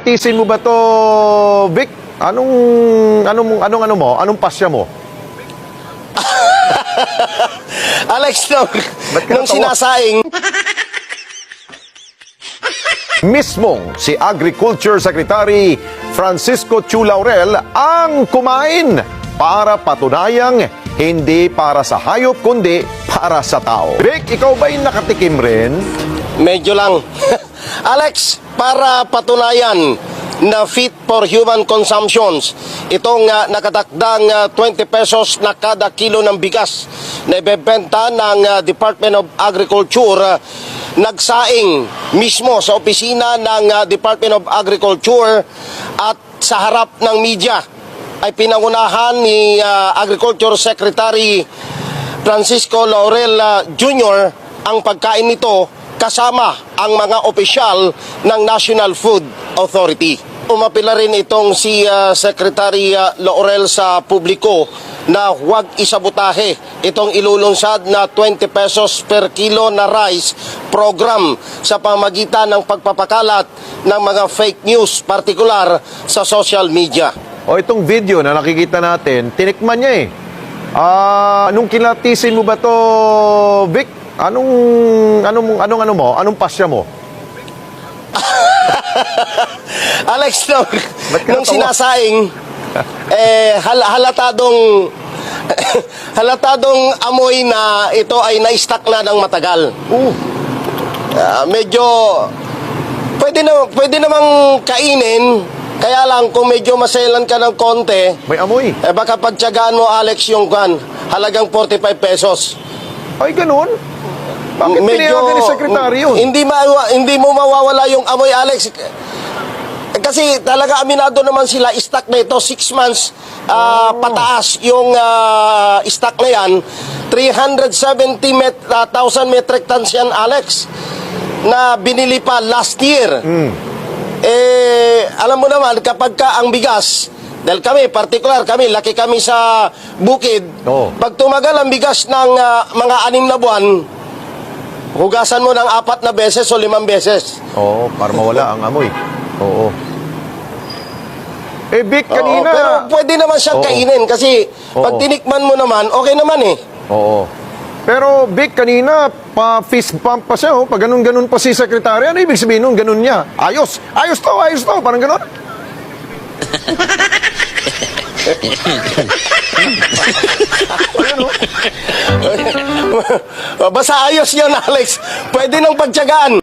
kilatisin mo ba to, Vic? Anong pasya mo? Alex, Ba't ka nung natawa? sinasaing, Mismong si Agriculture Secretary Francisco Chu Laurel ang kumain para patunayang hindi para sa hayop kundi para sa tao. Vic, ikaw ba'y nakatikim rin? medyo lang. Alex, para patunayan na fit for human consumptions, itong nakatakdang 20 pesos na kada kilo ng bigas na ibebenta ng Department of Agriculture, nagsaing mismo sa opisina ng Department of Agriculture at sa harap ng media ay pinangunahan ni Agriculture Secretary Francisco Laurel Jr. ang pagkain nito kasama ang mga opisyal ng National Food Authority. Umapila rin itong si Secretary Laurel sa publiko na huwag isabotahe itong ilulunsad na 20 pesos per kilo na rice program sa pamagitan ng pagpapakalat ng mga fake news, partikular sa social media. O itong video na nakikita natin, tinikman niya eh. Anong kilatisin mo ba to, Vic? Anong pasya mo? Alex, Ba't ka nung natawa? sinasaing, halatadong amoy na ito ay na-stuck na ng matagal. Medyo pwede namang kainin, kaya lang kung medyo maselan ka ng konti, May amoy. baka pagtiyagaan mo, Alex, yung halagang 45 pesos. Ay, ganun? Bakit pinayagan ni Secretary yun? Hindi mo mawawala yung amoy, Alex. Kasi talaga aminado naman sila, stock na ito 6 months pataas yung stock na yan. 370,000 metric tons yan, Alex, na binili pa last year. Alam mo naman, kapag ka ang bigas, dahil kami, particular kami, laki kami sa bukid, pag tumagal ang bigas ng mga 6 na buwan, hugasan mo ng 4 na beses o 5 beses. Oo, para mawala ang amoy. Oo. Eh, Vic, kanina... Pero pwede naman siyang Oo. kainin kasi pag Oo. tinikman mo naman, okay naman eh. Oo. Pero, Vic, kanina, pa-fist bump pa siya, oh. Pag ganun-ganun pa si Secretary, ano ibig sabihin nung ganun niya? Ayos! Ayos to! Parang ganun. Ayun, oh. Basta ayos yun, Alex. Pwede nang pagtiyagaan.